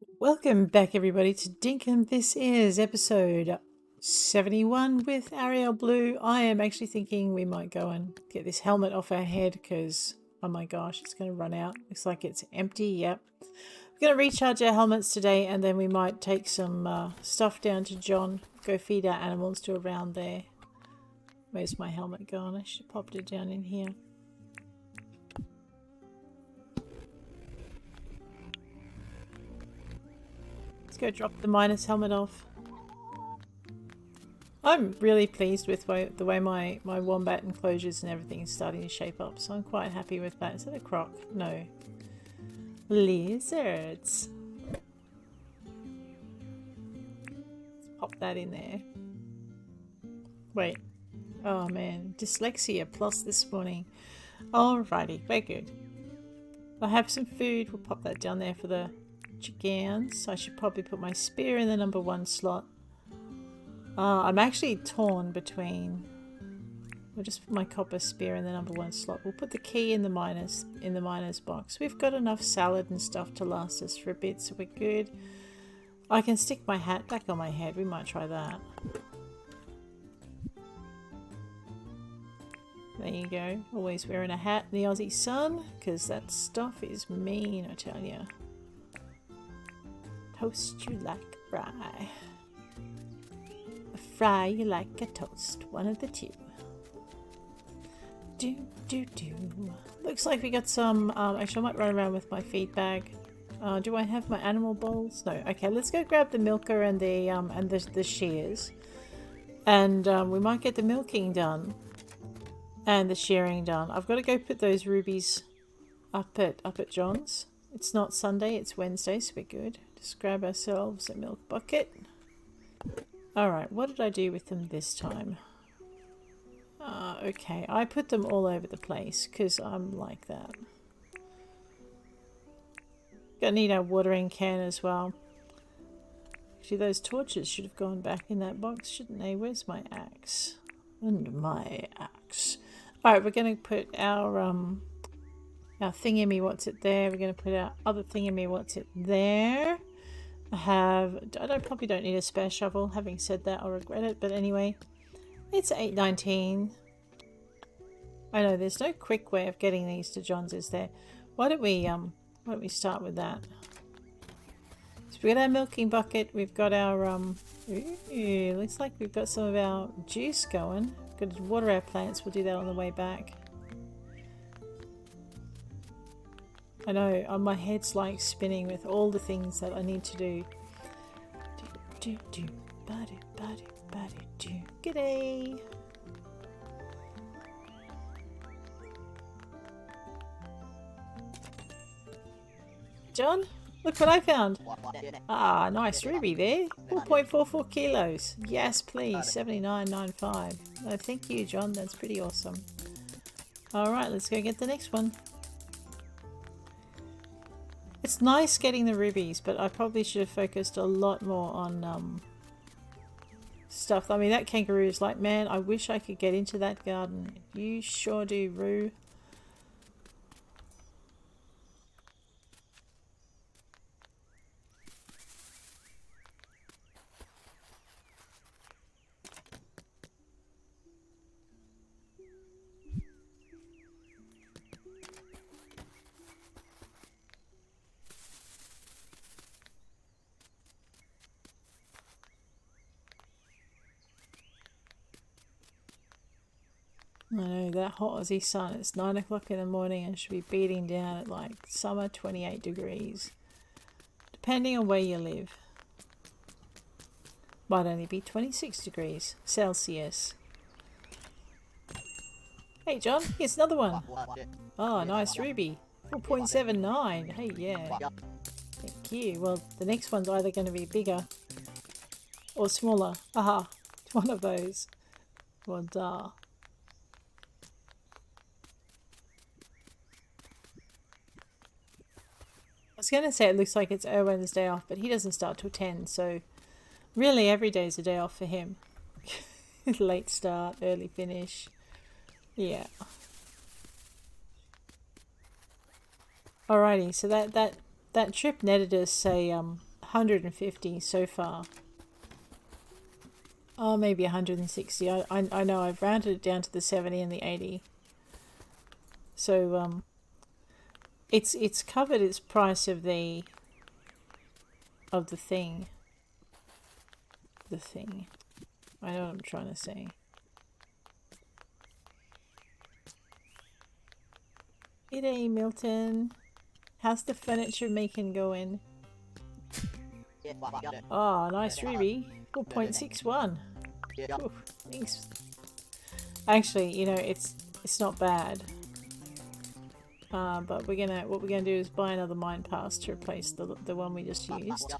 Welcome back, everybody, to Dinkum. This is episode 71 with Ariel Blue. I am actually thinking we might go and get this helmet off our head because, oh my gosh, it's going to run out. Looks like it's empty. Yep. We're going to recharge our helmets today and then we might take some stuff down to John, go feed our animals to around there. Where's my helmet gone? I should have popped it down in here. Go drop the minus helmet off. I'm really pleased with the way my wombat enclosures and everything is starting to shape up, so I'm quite happy with that. Is that a croc? No. Lizards. Let's pop that in there. Wait. Oh man, dyslexia plus this morning. Alrighty, we're good. I have some food. We'll pop that down there for the chickens. I should probably put my spear in the number 1 slot. I'm actually torn between. We'll just put my copper spear in the number 1 slot. We'll put the key in the miners box. We've got enough salad and stuff to last us for a bit, so we're good. I can stick my hat back on my head. We might try that. There you go. Always wearing a hat in the Aussie sun, because that stuff is mean, I tell you. Toast you like a fry. A fry you like a toast. One of the two. Do. Looks like we got some. Actually, I might run around with my feed bag. Do I have my animal bowls? No. Okay, let's go grab the milker and the shears, and we might get the milking done and the shearing done. I've got to go put those rubies up at John's. It's not Sunday, it's Wednesday, so we're good. Just grab ourselves a milk bucket. Alright, what did I do with them this time? Okay, I put them all over the place because I'm like that. Gonna need our watering can as well. Actually, those torches should have gone back in that box, shouldn't they? Where's my axe? And my axe. Alright, we're gonna put our thingy-me-what's-it there. We're going to put our other thingy-me-what's-it there. I probably don't need a spare shovel. Having said that, I'll regret it. But anyway, it's 8:19. I know there's no quick way of getting these to John's, is there? Why don't we start with that? So we got our milking bucket. We've got our looks like we've got some of our juice going. Got to water our plants. We'll do that on the way back. I know, my head's like spinning with all the things that I need to do. G'day! John, look what I found! Ah, nice ruby there. 4.44 kilos. Yes, please. 79.95. No, thank you, John. That's pretty awesome. Alright, let's go get the next one. It's nice getting the rubies, but I probably should have focused a lot more on stuff. I mean, that kangaroo is like, man, I wish I could get into that garden. You sure do, Roo. I know, that hot Aussie sun, it's 9 o'clock in the morning and should be beating down at like summer 28 degrees. Depending on where you live. Might only be 26 degrees Celsius. Hey John, here's another one. Oh, nice ruby. 4.79. Hey, yeah. Thank you. Well, the next one's either going to be bigger or smaller. Aha, one of those. Well, duh. I was going to say it looks like it's Erwin's day off, but he doesn't start till 10, so really every day is a day off for him. Late start, early finish. Yeah. Alrighty, so that trip netted us a 150 so far. Oh, maybe 160. I know I've rounded it down to the 70 and the 80. So it's covered its price of the thing. The thing. I know what I'm trying to say. G'day, Milton. How's the furniture making going? Oh, nice Ruby. 4.61. Ooh, thanks. Actually, you know, it's not bad. But what we're gonna do is buy another mine pass to replace the one we just used.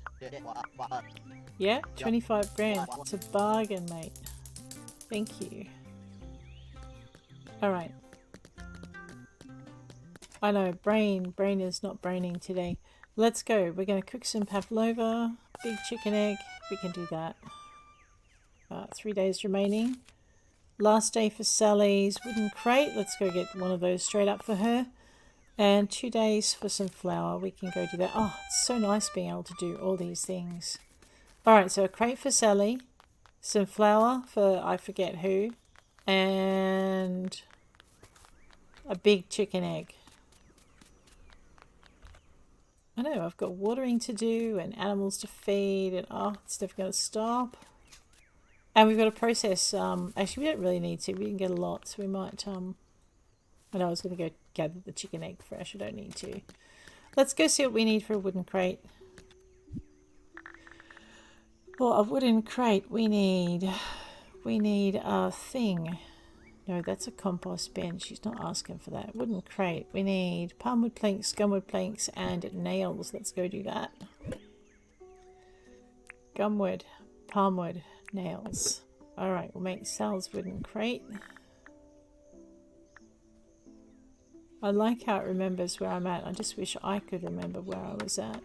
Yeah, 25 grand. It's a bargain, mate. Thank you. Alright. I know, brain is not braining today. Let's go. We're going to cook some pavlova, big chicken egg. We can do that. 3 days remaining. Last day for Sally's wooden crate. Let's go get one of those straight up for her. And 2 days for some flour. We can go do that. Oh, it's so nice being able to do all these things. Alright, so a crate for Sally. Some flour for I forget who. And a big chicken egg. I know, I've got watering to do and animals to feed and oh, it's never going to stop. And we've got to process, actually we don't really need to, we can get a lot, so we might, I know I was going to go gather the chicken egg fresh, I don't need to. Let's go see what we need for a wooden crate. For a wooden crate, we need a thing. No, that's a compost bin. She's not asking for that. Wooden crate. We need palmwood planks, gumwood planks, and nails. Let's go do that. Gumwood, palmwood, nails. Alright, we'll make Sal's wooden crate. I like how it remembers where I'm at. I just wish I could remember where I was at.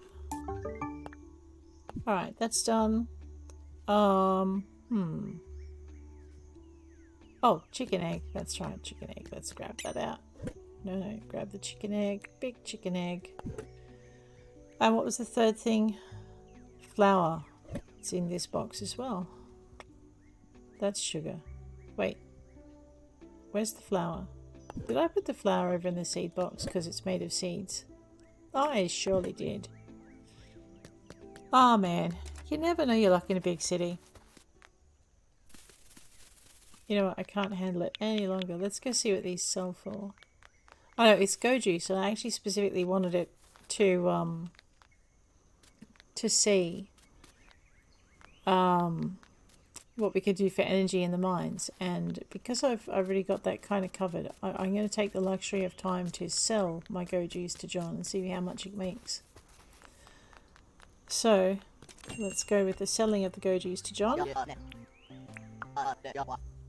Alright, that's done. Oh, chicken egg. That's right, chicken egg. Let's grab that out. No, grab the chicken egg. Big chicken egg. And what was the third thing? Flour. It's in this box as well. That's sugar. Wait. Where's the flour? Did I put the flour over in the seed box because it's made of seeds? I surely did. Oh man, you never know your luck in a big city. You know what, I can't handle it any longer. Let's go see what these sell for. Oh no, it's goju, so I actually specifically wanted it to see what we could do for energy in the mines. And because I've already got that kind of covered, I'm going to take the luxury of time to sell my gojus to John and see how much it makes. So, let's go with the selling of the gojus to John.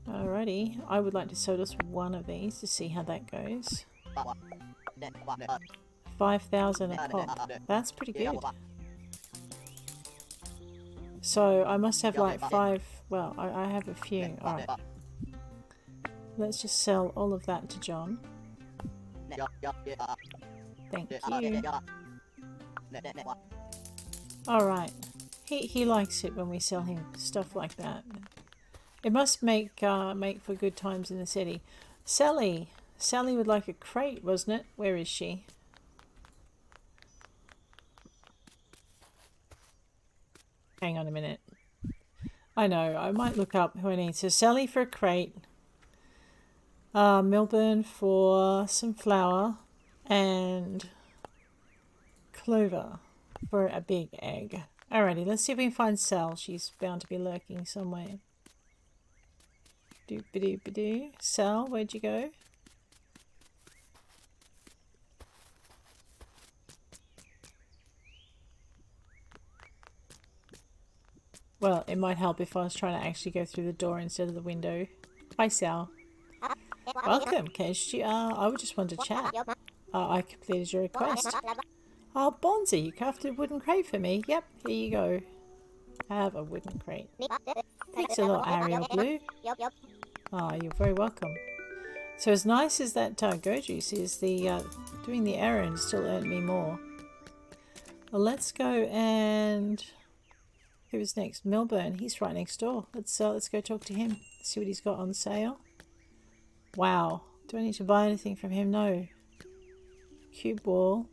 Alrighty, I would like to sell just one of these to see how that goes. 5,000 a pop. That's pretty good. So I must have like 5. Well, I have a few. Alright. Let's just sell all of that to John. Thank you. Alright. He likes it when we sell him stuff like that. It must make for good times in the city. Sally would like a crate, wasn't it? Where is she? Hang on a minute. I know, I might look up who I need. So Sally for a crate. Milburn for some flour. And Clover for a big egg. Alrighty, let's see if we can find Sal. She's bound to be lurking somewhere. Doop-a-doop-a-doo. Sal, where'd you go? Well, it might help if I was trying to actually go through the door instead of the window. Hi, Sal. Welcome, Kesh. I would just want to chat. I completed your request. Oh, Bonzi, you crafted a wooden crate for me. Yep, here you go. Have a wooden crate. Thanks a lot, Ariel Blue. Ah, you're very welcome. So as nice as that Gojuice is, the doing the errand still earned me more. Well, let's go and... Who's next? Melbourne. He's right next door. Let's go talk to him. See what he's got on sale. Wow. Do I need to buy anything from him? No. Cube wall.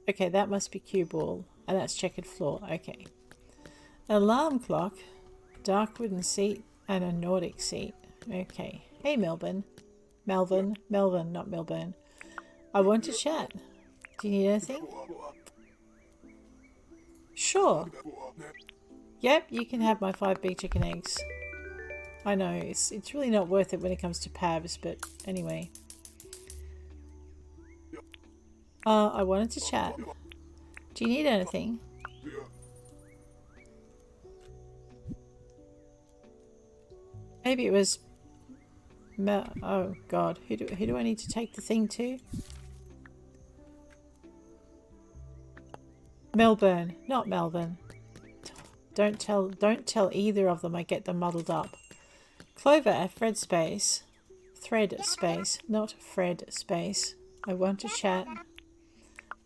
Okay, that must be cube wall. And that's checkered floor. Okay. Alarm clock. Dark wooden seat. And a Nordic seat. Okay. Hey, Melbourne. Melvin, not Melbourne. I want to chat. Do you need anything? Sure. Yep, you can have my 5 big chicken eggs. I know, it's really not worth it when it comes to pavs, but anyway. I wanted to chat. Do you need anything? Maybe it was... oh god, who do I need to take the thing to? Melbourne, not Melbourne. Don't tell either of them. I get them muddled up. Clover at Fred space. Thread space, not Fred space. I want to chat.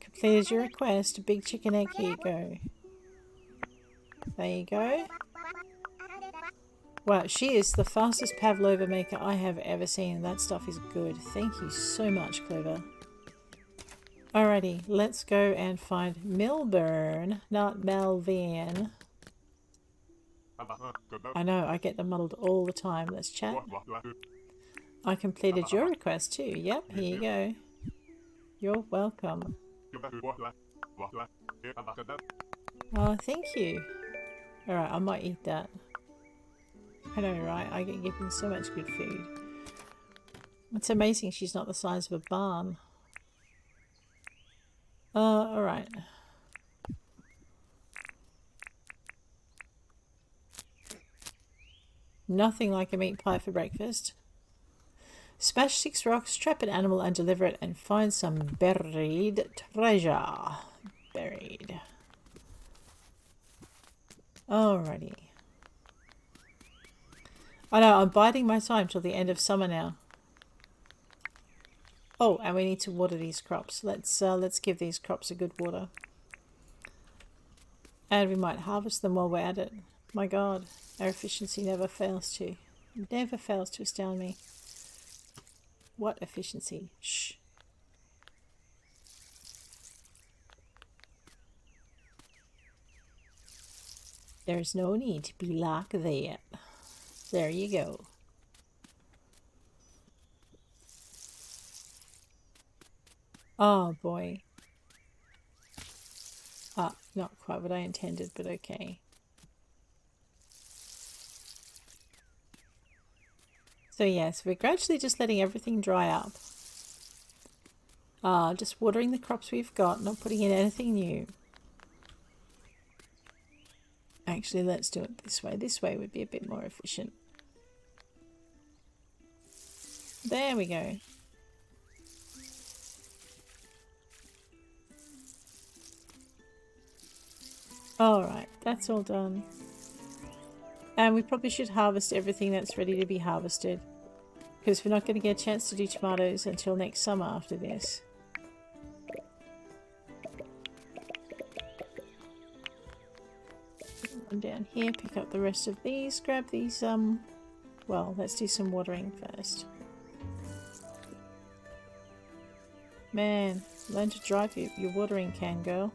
Completed your request. Big chicken egg, here you go. There you go. Wow, she is the fastest pavlova maker I have ever seen. That stuff is good. Thank you so much, Clover. Alrighty, let's go and find Melbourne, not Melvin. I know, I get them muddled all the time. Let's chat. I completed your request too. Yep, here you go. You're welcome. Oh, thank you. Alright, I might eat that. I know, right? I get given so much good food. It's amazing she's not the size of a barn. Alright. Nothing like a meat pie for breakfast. Smash 6 rocks, trap an animal and deliver it, and find some buried treasure. Buried. Alrighty. I know, I'm biding my time till the end of summer now. Oh, and we need to water these crops. Let's give these crops a good water. And we might harvest them while we're at it. My god, our efficiency never fails to astound me. What efficiency? Shh. There's no need to be like that. There you go. Oh boy. Ah, not quite what I intended, but okay. So yes, we're gradually just letting everything dry up. Just watering the crops we've got, not putting in anything new. Actually, let's do it this way. This way would be a bit more efficient. There we go. Alright, that's all done. And we probably should harvest everything that's ready to be harvested, because we're not going to get a chance to do tomatoes until next summer after this. Put one down here, pick up the rest of these, grab these, well, let's do some watering first. Man, learn to drive your watering can, girl.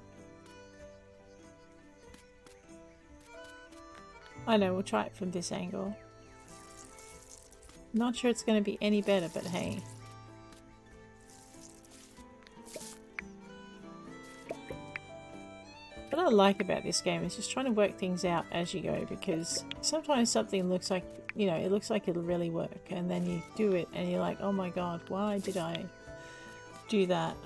I know, we'll try it from this angle. Not sure it's going to be any better, but hey. What I like about this game is just trying to work things out as you go, because sometimes something looks like, you know, it looks like it'll really work, and then you do it and you're like, oh my god, why did I do that?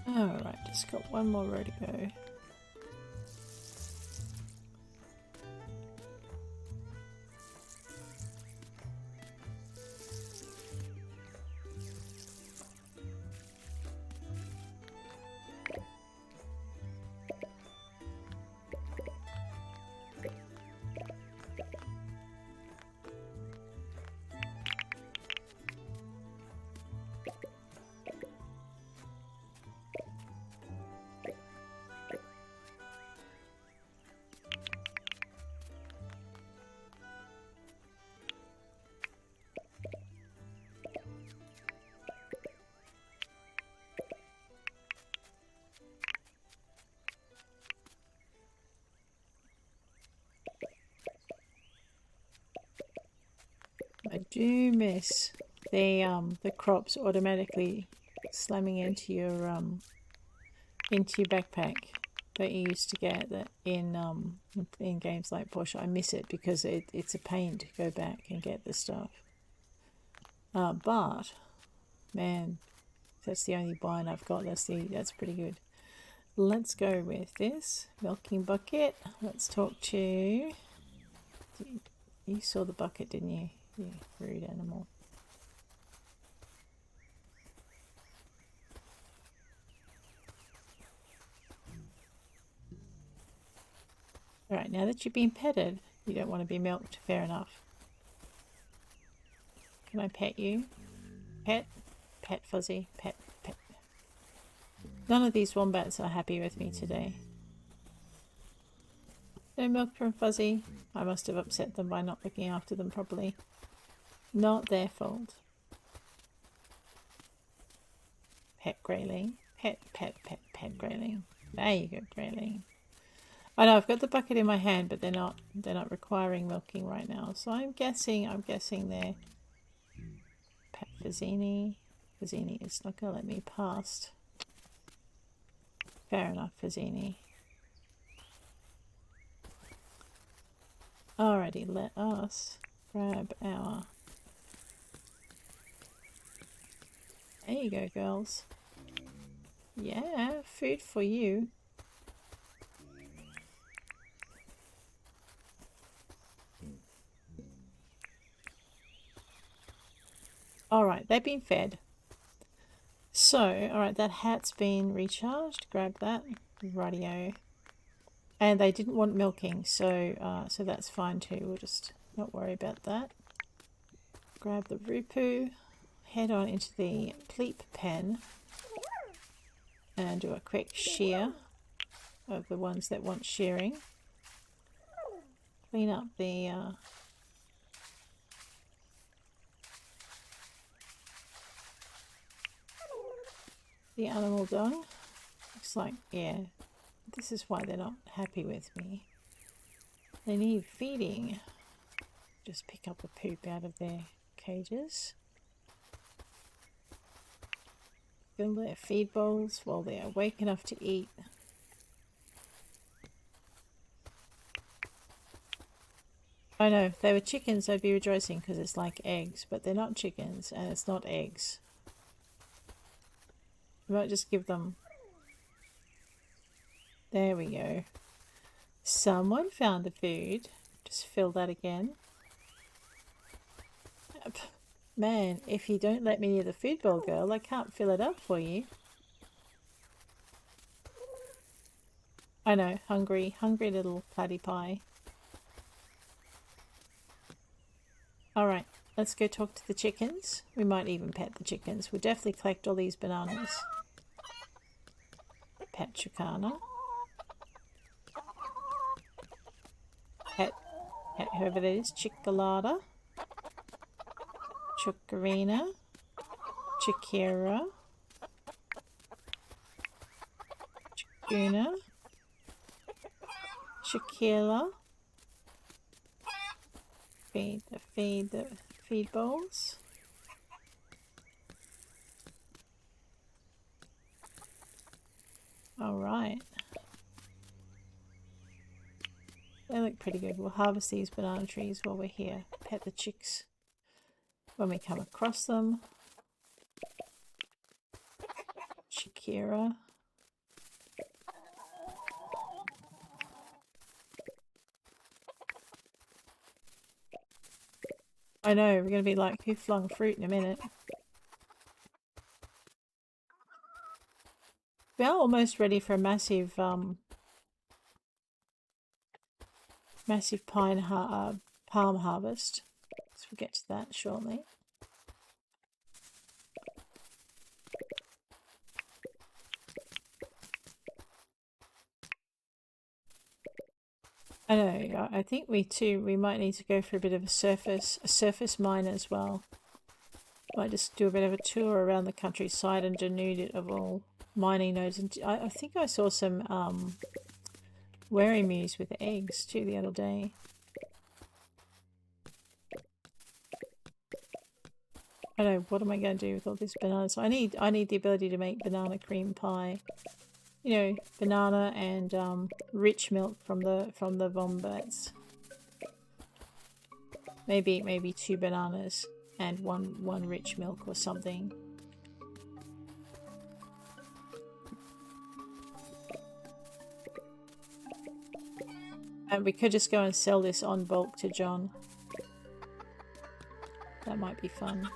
Alright, just got one more row to go. I do miss the crops automatically slamming into your backpack that you used to get that in games like Porsche. I miss it because it's a pain to go back and get the stuff. But man, that's the only bind I've got. That's pretty good. Let's go with this milking bucket. Let's talk to. You saw the bucket, didn't you? You rude animal. Alright, now that you've been petted, you don't want to be milked. Fair enough. Can I pet you? Pet? Pet Fuzzy? Pet, pet. None of these wombats are happy with me today. No milk from Fuzzy. I must have upset them by not looking after them properly. Not their fault. Pet Grayling. Pet Grayling. There you go, Grayling. I know I've got the bucket in my hand, but they're not requiring milking right now. So I'm guessing they're Pet Fazzini. Fazzini is not gonna let me past. Fair enough, Fazzini. Alrighty, let us grab our. There you go, girls. Yeah, food for you. Alright, they've been fed. So, alright, that hat's been recharged. Grab that. Radio. And they didn't want milking, so so that's fine too. We'll just not worry about that. Grab the Rupu. Head on into the Pleep pen and do a quick shear of the ones that want shearing. Clean up the animal dung. Looks like, yeah, this is why they're not happy with me. They need feeding. Just pick up the poop out of their cages. Fill their feed bowls while they are awake enough to eat. I know, if they were chickens I'd be rejoicing because it's like eggs, but they're not chickens and it's not eggs. We might just give them. There we go. Someone found the food. Just fill that again. Man, if you don't let me near the food bowl, girl, I can't fill it up for you. I know, hungry little platypie. Alright, let's go talk to the chickens. We might even pet the chickens. We'll definitely collect all these bananas. Pet Chicana. Pet whoever that is, Chickalada. Chukarina, Chikira, Chikuna, Shakila. Feed the feed bowls. All right. They look pretty good. We'll harvest these banana trees while we're here. Pet the chicks when we come across them. Shakira. I know, we're going to be like, who flung fruit in a minute? We are almost ready for a massive, massive palm harvest. So we'll get to that shortly. I know. I think we might need to go for a bit of a surface mine as well. Might just do a bit of a tour around the countryside and denude it of all mining nodes. And I think I saw some Weremuse with eggs too the other day. I know. What am I going to do with all these bananas? I need the ability to make banana cream pie. You know, banana and rich milk from the wombats. Maybe 2 bananas and one rich milk or something. And we could just go and sell this on bulk to John. That might be fun.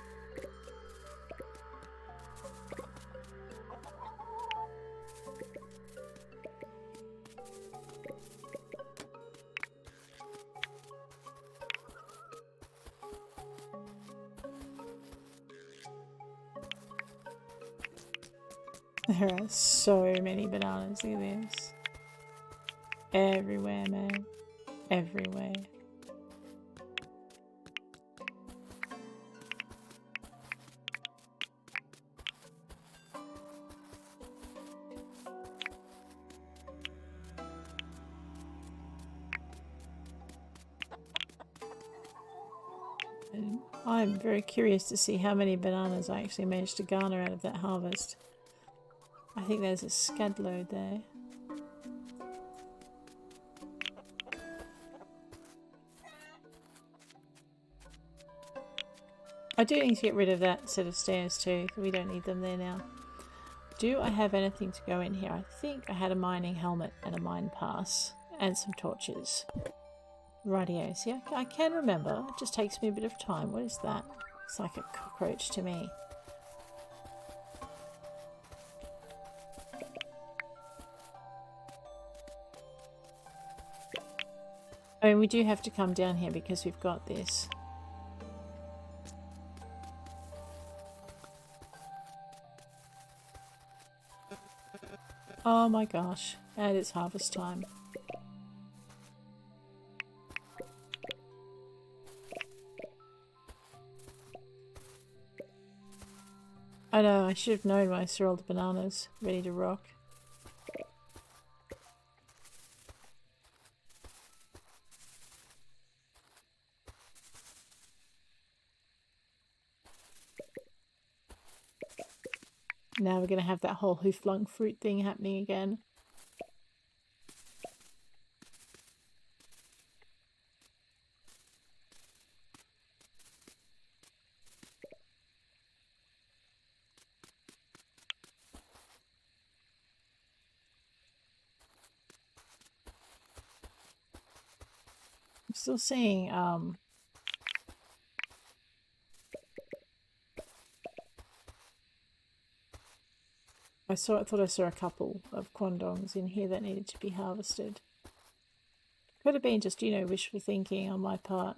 There are so many bananas. Look at this. Everywhere, man. Everywhere. And I'm very curious to see how many bananas I actually managed to garner out of that harvest. I think there's a scud load there. I do need to get rid of that set of stairs too. We don't need them there now. Do I have anything to go in here? I think I had a mining helmet and a mine pass and some torches. Rightio. See, I can remember. It just takes me a bit of time. What is that? It's like a cockroach to me. I mean, we do have to come down here because we've got this. Oh my gosh, and it's harvest time. I know, I should have known when I saw all the bananas ready to rock. Now we're going to have that whole who flung fruit thing happening again. I'm still seeing I thought I saw a couple of quandongs in here that needed to be harvested. Could have been just, you know, wishful thinking on my part.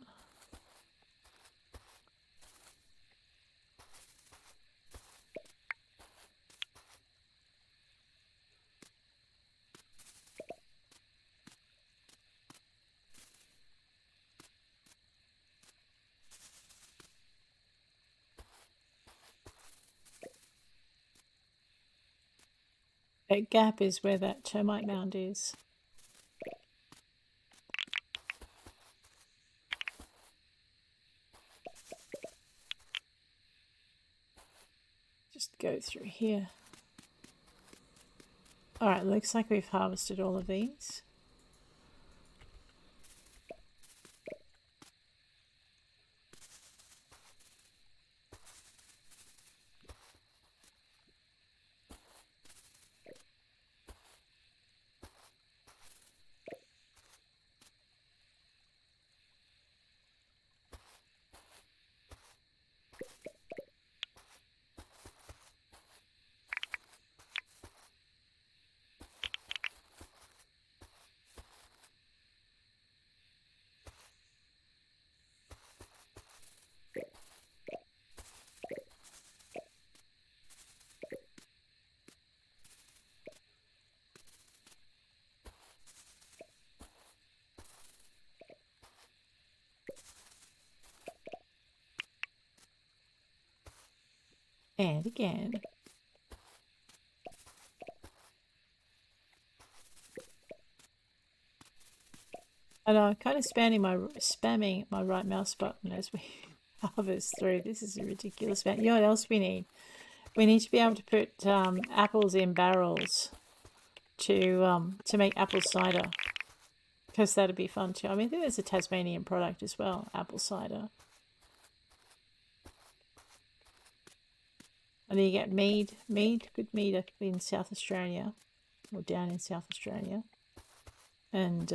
That gap is where that termite mound is. Just go through here. Alright, looks like we've harvested all of these. And again. And I'm kind of spamming my right mouse button as we harvest through. This is a ridiculous amount. You know what else we need? We need to be able to put apples in barrels to make apple cider, because that'd be fun too. I mean, I think there's a Tasmanian product as well, apple cider. And then you get mead, good mead up in South Australia, or down in South Australia, and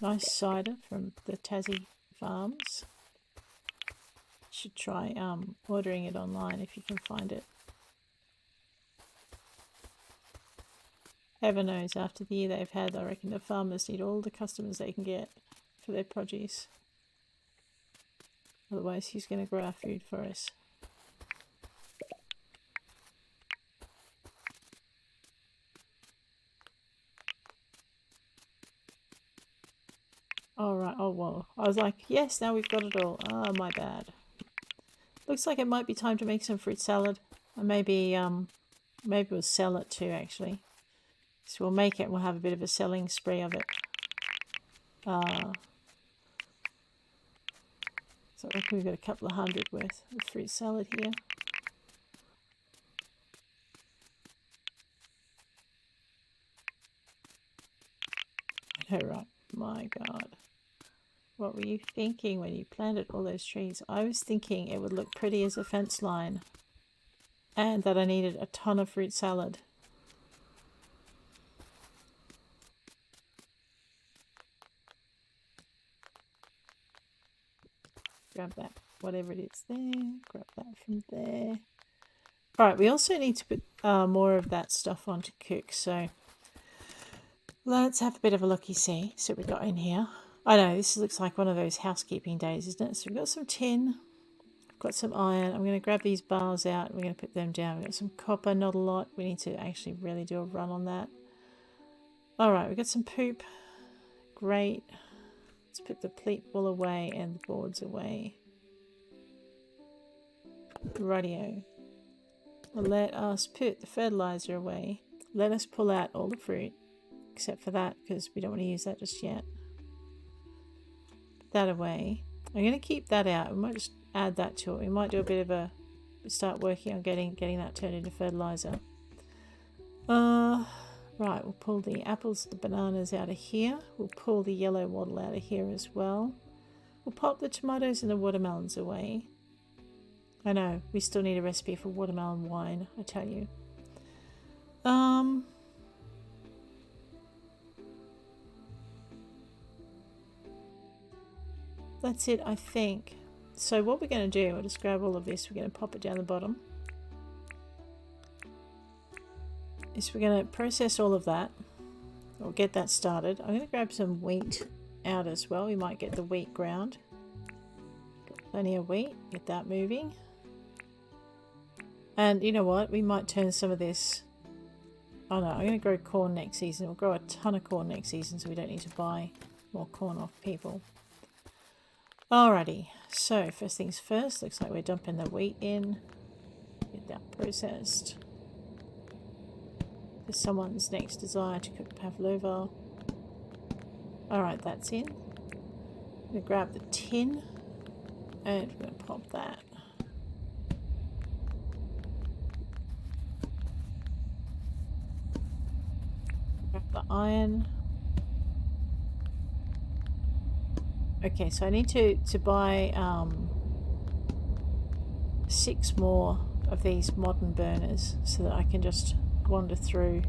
nice cider from the Tassie farms. Should try ordering it online if you can find it. Heaven knows, after the year they've had, I reckon the farmers need all the customers they can get for their produce. Otherwise, who's going to grow our food for us? Alright, oh well. I was like, yes, now we've got it all. Oh, my bad. Looks like it might be time to make some fruit salad. And maybe we'll sell it too, actually. So we'll make it and we'll have a bit of a selling spree of it. So I reckon we've got a couple of hundred worth of fruit salad here. I know, right? My God. What were you thinking when you planted all those trees? I was thinking it would look pretty as a fence line. And that I needed a ton of fruit salad. Grab that, whatever it is there. Grab that from there. Alright, we also need to put more of that stuff on to cook. So let's have a bit of a looky see. See what we got in here. I know, this looks like one of those housekeeping days, isn't it? So we've got some tin. I've got some iron. I'm going to grab these bars out. We're going to put them down. We've got some copper, not a lot. We need to actually really do a run on that. Alright, we've got some poop. Great. Let's put the pleat wool away and the boards away. Rightio. Let us put the fertilizer away. Let us pull out all the fruit. Except for that, because we don't want to use that just yet. Put that away. I'm going to keep that out. We might just add that to it. We might do a bit of a... start working on getting that turned into fertilizer. Right, we'll pull the apples, the bananas out of here. We'll pull the yellow wattle out of here as well. We'll pop the tomatoes and the watermelons away. I know, we still need a recipe for watermelon wine, I tell you. That's it, I think. So what we're going to do, I'll just grab all of this. We're going to pop it down the bottom. Is we're going to process all of that. Or get that started. I'm going to grab some wheat out as well. We might get the wheat ground. Got plenty of wheat. Get that moving. And you know what? We might turn some of this... Oh no, I'm going to grow corn next season. We'll grow a ton of corn next season so we don't need to buy more corn off people. Alrighty. So, first things first. Looks like we're dumping the wheat in. Get that processed. For someone's next desire to cook pavlova. Alright, that's in. I'm going to grab the tin. And we're going to pop that. Grab the iron. Okay, so I need to buy 6 more of these modern burners so that I can just wander through.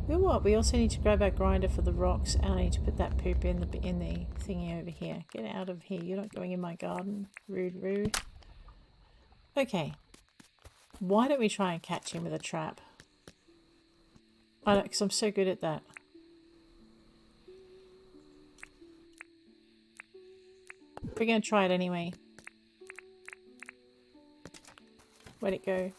You know what? We also need to grab our grinder for the rocks, and I need to put that poop in the thingy over here. Get out of here! You're not going in my garden. Rude, rude. Okay. Why don't we try and catch him with a trap? I know, because I'm so good at that. We're going to try it anyway. Where'd it go?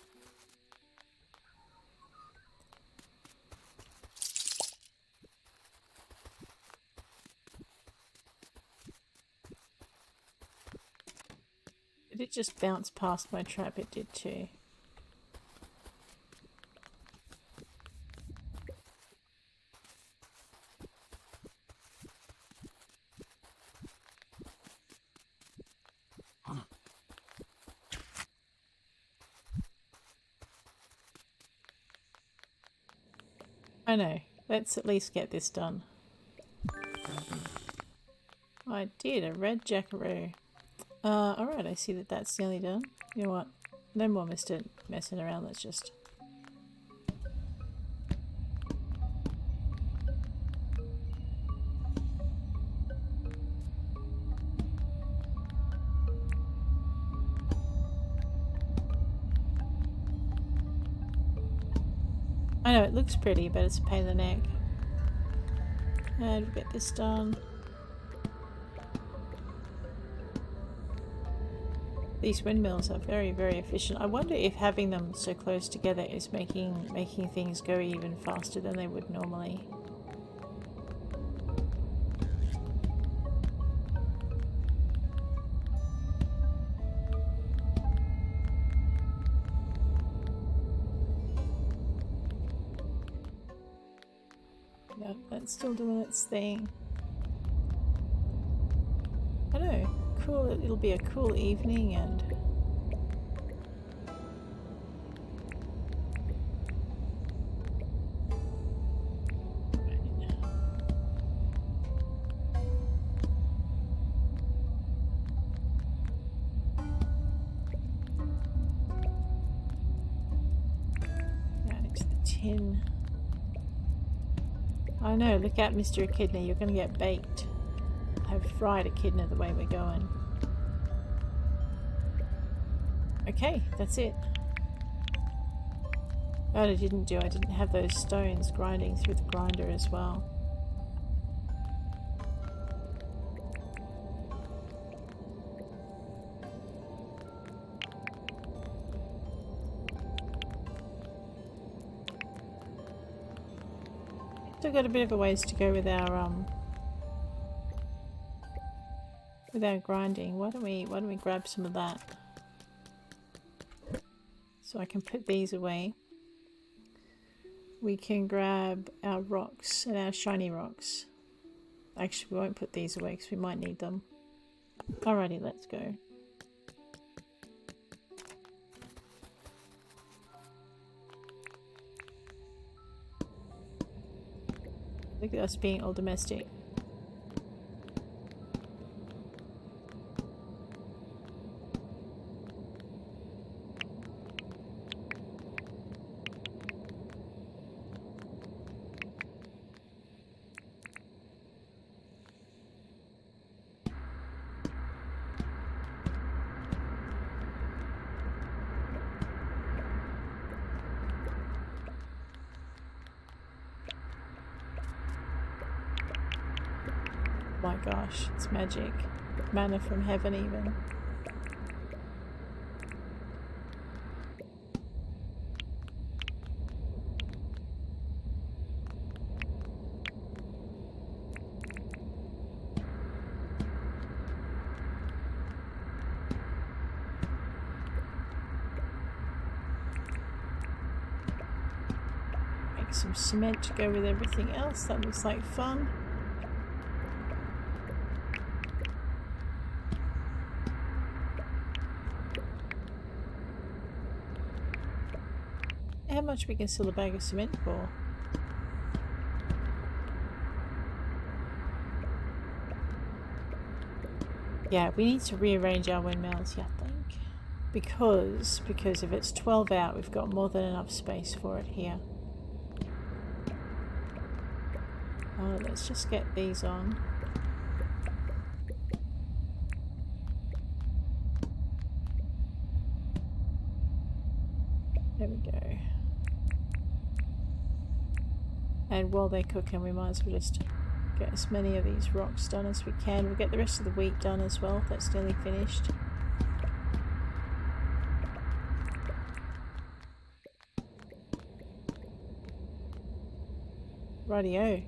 Did it just bounce past my trap? It did too. I know. Let's at least get this done. I did a red jackaroo. Alright, I see that that's nearly done. You know what? No more messing around, let's just... I know, it looks pretty, but it's a pain in the neck. And we'll get this done. These windmills are very, very efficient. I wonder if having them so close together is making things go even faster than they would normally. Yep, that's still doing its thing. I know, cool. It'll be a cool evening and... Right, the tin. I know, look out, Mr. Echidna, you're going to get baked. I've fried echidna the way we're going. Okay, that's it. What I didn't have those stones grinding through the grinder as well. Still got a bit of a ways to go with our grinding. Why don't we grab some of that so I can put these away. We can grab our rocks and our shiny rocks. Actually, we won't put these away because we might need them. Alrighty, let's go. Look at us being all domestic. My gosh, it's magic. Manna from heaven even. Make some cement to go with everything else. That looks like fun. How much we can sell a bag of cement for? Yeah, we need to rearrange our windmills, yeah, I think. Because if it's 12 out, we've got more than enough space for it here. Oh, let's just get these on. There we go. And while they're cooking, we might as well just get as many of these rocks done as we can. We'll get the rest of the wheat done as well. That's nearly finished. Rightio.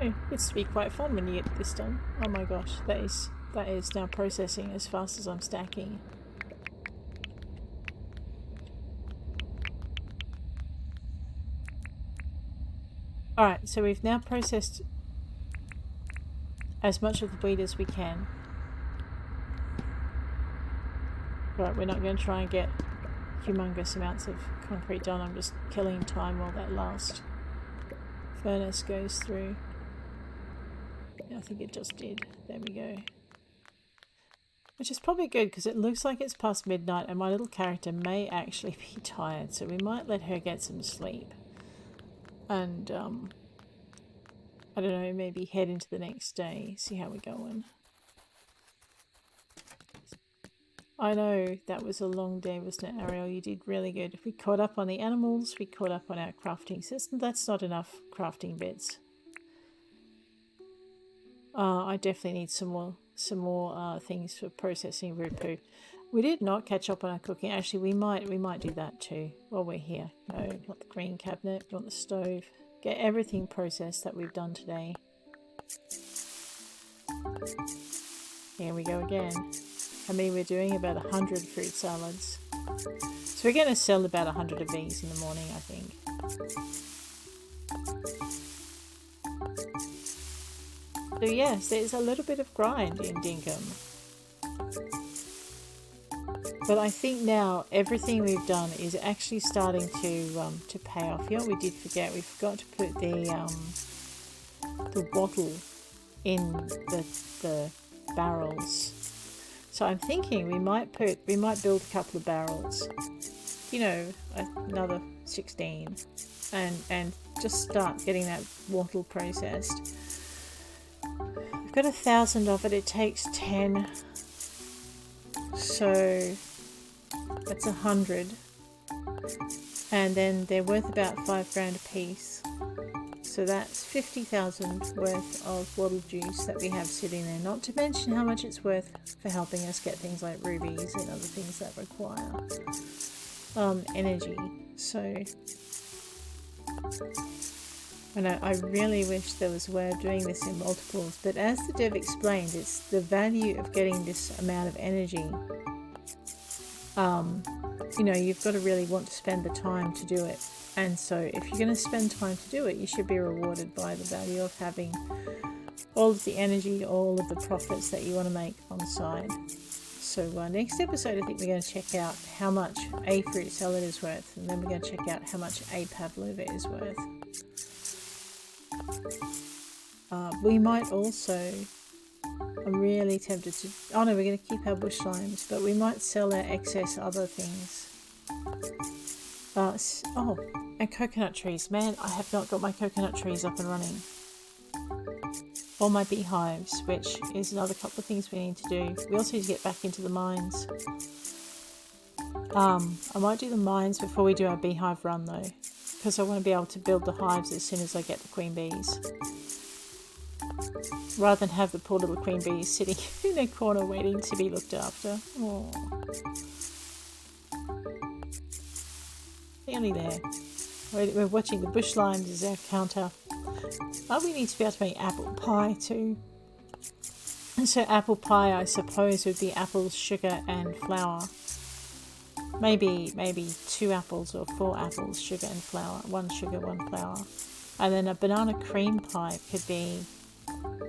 It gets to be quite fun when you get this done. Oh my gosh, that is now processing as fast as I'm stacking. Alright, so we've now processed as much of the wheat as we can. Right, we're not going to try and get humongous amounts of concrete done. I'm just killing time while that last furnace goes through. Yeah, I think it just did. There we go. Which is probably good because it looks like it's past midnight and my little character may actually be tired. So we might let her get some sleep. And, I don't know, maybe head into the next day, see how we're going. I know, that was a long day, wasn't it, Ariel? You did really good. We caught up on the animals, we caught up on our crafting system. That's not enough crafting bits. I definitely need some more things for processing rupu. We did not catch up on our cooking. Actually, we might do that too while we're here. No, not the green cabinet, not the stove. Get everything processed that we've done today. Here we go again. I mean, we're doing about 100 fruit salads. So we're going to sell about 100 of these in the morning, I think. So yes, there's a little bit of grind in Dinkum. But I think now everything we've done is actually starting to pay off. You know what we did forget? We forgot to put the wattle in the barrels. So I'm thinking we might build a couple of barrels, you know, another 16, and just start getting that wattle processed. I've got 1,000 of it. It takes 10, so that's 100, and then they're worth about 5 grand a piece. So that's 50,000 worth of wattle juice that we have sitting there, not to mention how much it's worth for helping us get things like rubies and other things that require energy. So I really wish there was a way of doing this in multiples, but as the dev explained, it's the value of getting this amount of energy. You know, you've got to really want to spend the time to do it. And so if you're going to spend time to do it, you should be rewarded by the value of having all of the energy, all of the profits that you want to make on the side. So next episode, I think we're going to check out how much a fruit salad is worth. And then we're going to check out how much a pavlova is worth. We might also... I'm really tempted to... Oh no, we're going to keep our bush limes, but we might sell our excess other things. Oh, and coconut trees. Man, I have not got my coconut trees up and running. Or my beehives, which is another couple of things we need to do. We also need to get back into the mines. I might do the mines before we do our beehive run though, because I want to be able to build the hives as soon as I get the queen bees. Rather than have the poor little queen bees sitting in a corner waiting to be looked after. Oh. Nearly there. We're watching the bush limes as our counter. Oh, we need to be able to make apple pie too. And so apple pie, I suppose, would be apples, sugar and flour. Maybe 2 apples or 4 apples, sugar and flour. 1 sugar, 1 flour. And then a banana cream pie could be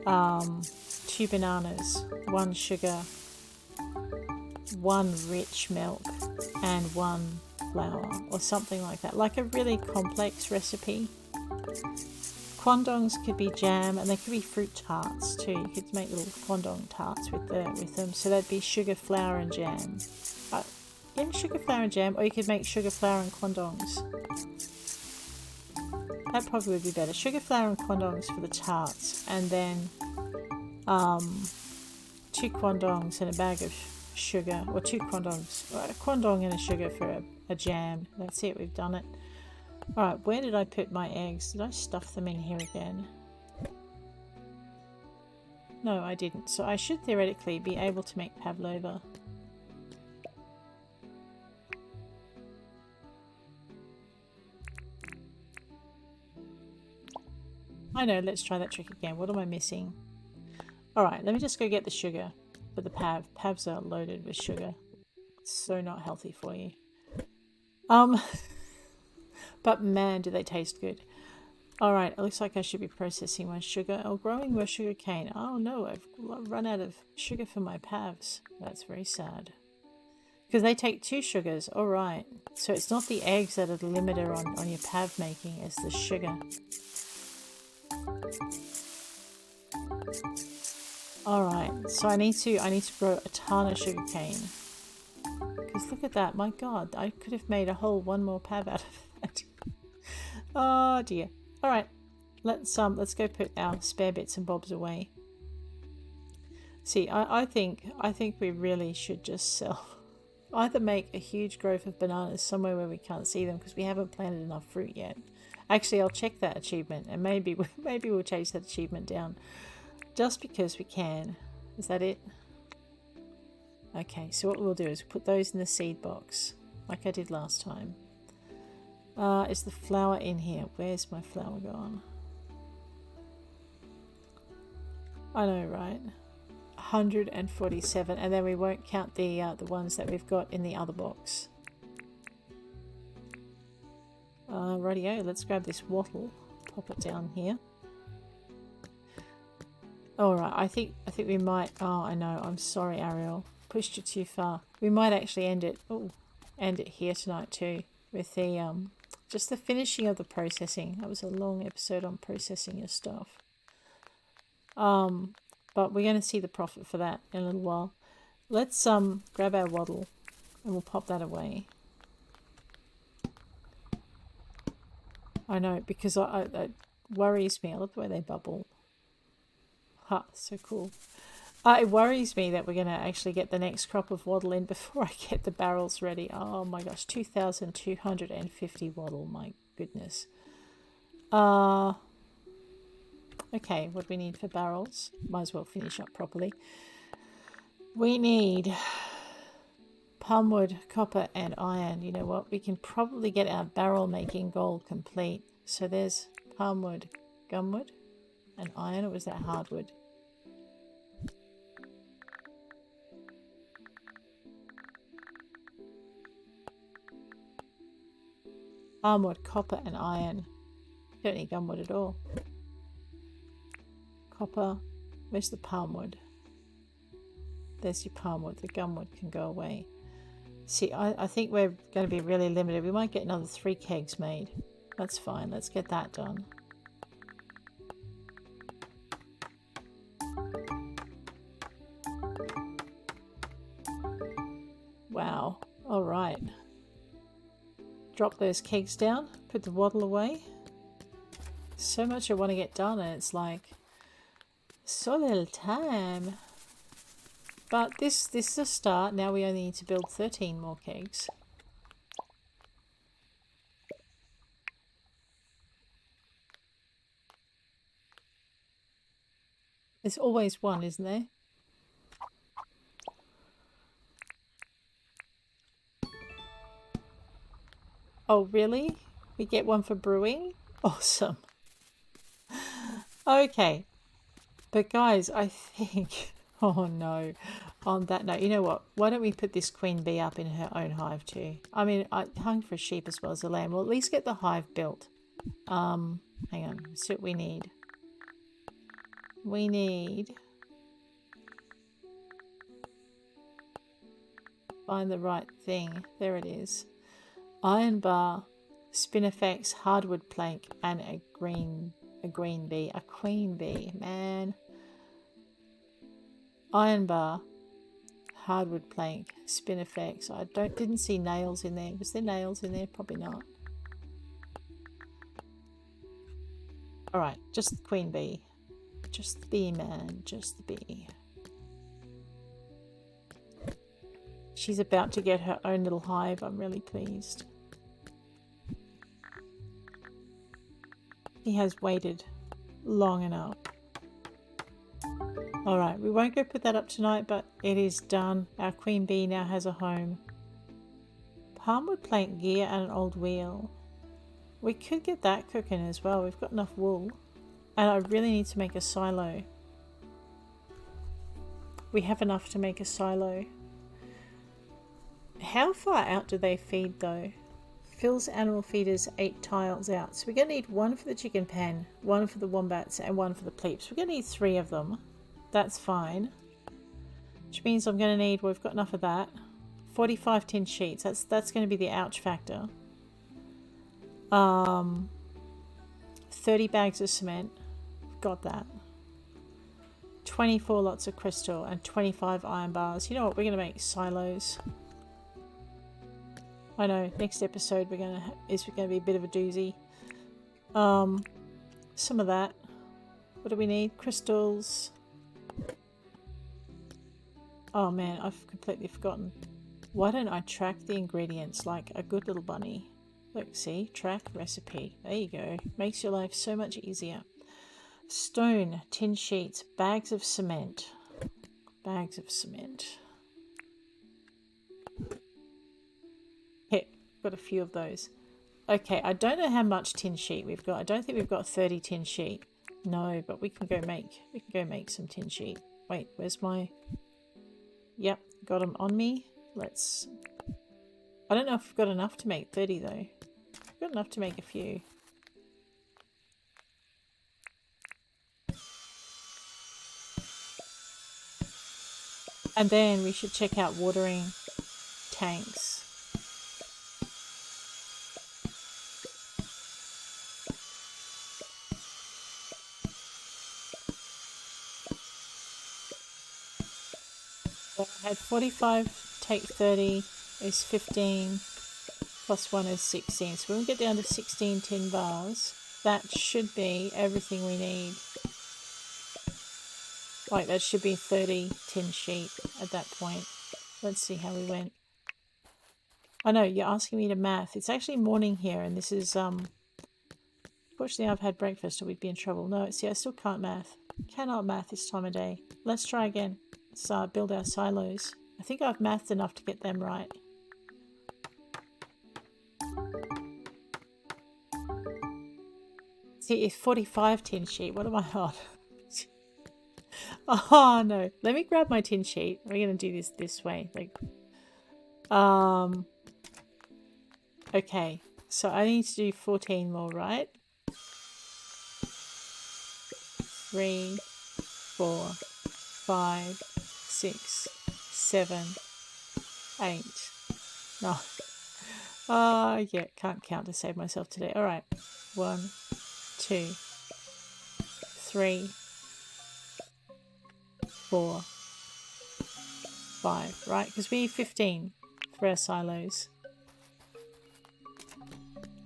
2 bananas, 1 sugar, 1 rich milk and 1 flour, or something like that, like a really complex recipe. Quandongs could be jam, and they could be fruit tarts too. You could make little quandong tarts with them, so that'd be sugar, flour and jam. Yeah, sugar, flour and jam, or you could make sugar, flour and quandongs. That probably would be better. Sugar, flour and quandongs for the tarts, and then 2 quandongs and a bag of sugar, or 2 quandongs, or a quandong and a sugar for a jam. That's it, we've done it. Alright, where did I put my eggs? Did I stuff them in here again? No, I didn't. So I should theoretically be able to make pavlova. I know, let's try that trick again. What am I missing? Alright, let me just go get the sugar for the pav. Pavs are loaded with sugar. It's so not healthy for you. But man, do they taste good. Alright, it looks like I should be processing my sugar or growing more sugar cane. Oh no, I've run out of sugar for my pavs. That's very sad. Because they take 2 sugars. All right. So it's not the eggs that are the limiter on your pav making, it's the sugar. All right. So I need to grow a ton of sugar cane. Because look at that. My God, I could have made a whole 1 more pav out of that. Oh dear. All right. Let's go put our spare bits and bobs away. See, I think we really should just sell. Either make a huge growth of bananas somewhere where we can't see them because we haven't planted enough fruit yet. Actually, I'll check that achievement and maybe we'll chase that achievement down just because we can. Is that it? Okay, so what we'll do is put those in the seed box like I did last time. Is the flour in here? Where's my flour gone? I know, right? 147, and then we won't count the ones that we've got in the other box. Rightio, let's grab this wattle, pop it down here. All right, I think we might. Oh, I know. I'm sorry, Ariel. Pushed you too far. We might actually end it. Oh, end it here tonight too with the just the finishing of the processing. That was a long episode on processing your stuff. But we're going to see the profit for that in a little while. Let's grab our wattle and we'll pop that away. I know, because it worries me. I love the way they bubble. Ha, so cool. It worries me that we're going to actually get the next crop of wattle in before I get the barrels ready. Oh my gosh, 2,250 wattle. My goodness. Okay, what do we need for barrels? Might as well finish up properly. We need palmwood, copper, and iron. You know what? We can probably get our barrel making goal complete. So there's palmwood, gumwood, and iron. Or was that hardwood? Palmwood, copper, and iron. Don't need gumwood at all. Copper. Where's the palmwood? There's your palmwood. The gumwood can go away. See, I think we're going to be really limited. We might get another 3 kegs made. That's fine. Let's get that done. Wow. All right. Drop those kegs down. Put the wattle away. So much I want to get done, and it's like so little time. But this is a start. Now we only need to build 13 more kegs. There's always one, isn't there? Oh, really? We get one for brewing? Awesome. Okay. But guys, I think... Oh no. On that note, you know what? Why don't we put this queen bee up in her own hive too? I mean, I hung for a sheep as well as a lamb. We'll at least get the hive built. Hang on. See what we need. We need... Find the right thing. There it is. Iron bar, spinifex, hardwood plank, and a queen bee, man. Iron bar, hardwood plank, spinifex. I didn't see nails in there. Was there nails in there? Probably not. All right, just the queen bee. Just the bee, man. Just the bee. She's about to get her own little hive. I'm really pleased. He has waited long enough. Alright, we won't go put that up tonight, but it is done. Our queen bee now has a home. Palmwood plank gear and an old wheel. We could get that cooking as well. We've got enough wool. And I really need to make a silo. We have enough to make a silo. How far out do they feed though? Phil's animal feeders 8 tiles out. So we're going to need one for the chicken pen, one for the wombats, and one for the pleeps. We're going to need 3 of them. That's fine. Which means I'm going to need, well, we've got enough of that. 45 tin sheets. That's going to be the ouch factor. 30 bags of cement. Got that. 24 lots of crystal and 25 iron bars. You know what? We're going to make silos. I know. Next episode we're going to be a bit of a doozy. Some of that. What do we need? Crystals. Oh man, I've completely forgotten. Why don't I track the ingredients like a good little bunny? Look, see? Track recipe. There you go. Makes your life so much easier. Stone, tin sheets, bags of cement. Bags of cement. Hey, got a few of those. Okay, I don't know how much tin sheet we've got. I don't think we've got 30 tin sheet. No, but we can go make some tin sheet. Wait, where's my... Yep, got them on me. Let's... I don't know if we've got enough to make 30 though. We've got enough to make a few. And then we should check out watering tanks. So I had 45, take 30 is 15, plus 1 is 16. So when we get down to 16 tin bars, that should be everything we need. Like that should be 30 tin sheet at that point. Let's see how we went. I know, you're asking me to math. It's actually morning here and this is, fortunately I've had breakfast or we'd be in trouble. No, see, I still can't math. Cannot math this time of day. Let's try again. Let's build our silos. I think I've mathed enough to get them right. See, it's 45 tin sheet. What am I on? Oh no, let me grab my tin sheet. We're gonna do this way. Like, okay, so I need to do 14 more, right? 3, 4, 5, 6, 7, 8. No. Yeah, can't count to save myself today. All right, 1, 2, 3, 4, 5, right? Because we need 15 for our silos.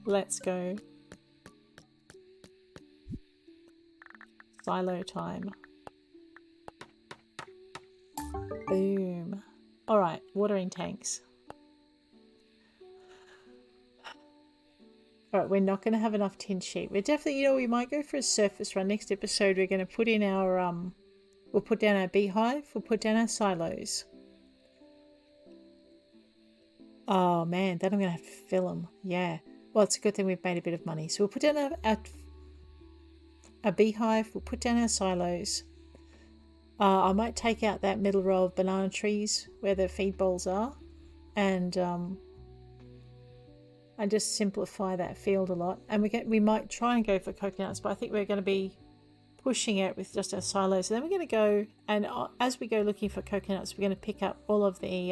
Let's go. Silo time. Boom. All right, watering tanks. All right, we're not going to have enough tin sheet. We're definitely, you know, we might go for a surface run. Next episode, we're going to put in our, we'll put down our beehive. We'll put down our silos. Oh man, then I'm going to have to fill them. Yeah. Well, it's a good thing we've made a bit of money. So we'll put down a beehive. We'll put down our silos. I might take out that middle row of banana trees where the feed bowls are. And just simplify that field a lot. And we might try and go for coconuts, but I think we're going to be pushing it with just our silos. And then we're going to go, and as we go looking for coconuts, we're going to pick up all of the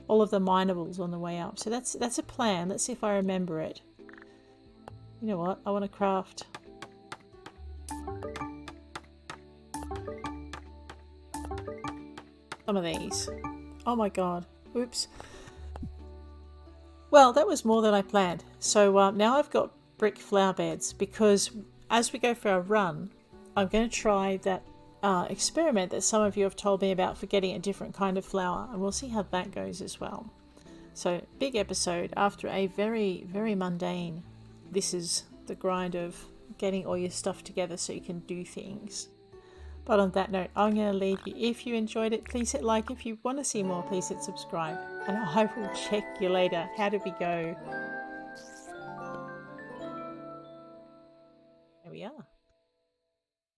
minables on the way up. So that's a plan. Let's see if I remember it. You know what? I want to craft some of these. Oh my god. Oops. Well, that was more than I planned. So now I've got brick flower beds because as we go for our run, I'm going to try that experiment that some of you have told me about for getting a different kind of flower, and we'll see how that goes as well. So, big episode after a very, very mundane. This is the grind of getting all your stuff together so you can do things. But on that note, I'm going to leave you. If you enjoyed it, please hit like. If you want to see more, please hit subscribe. And I will check you later. How did we go?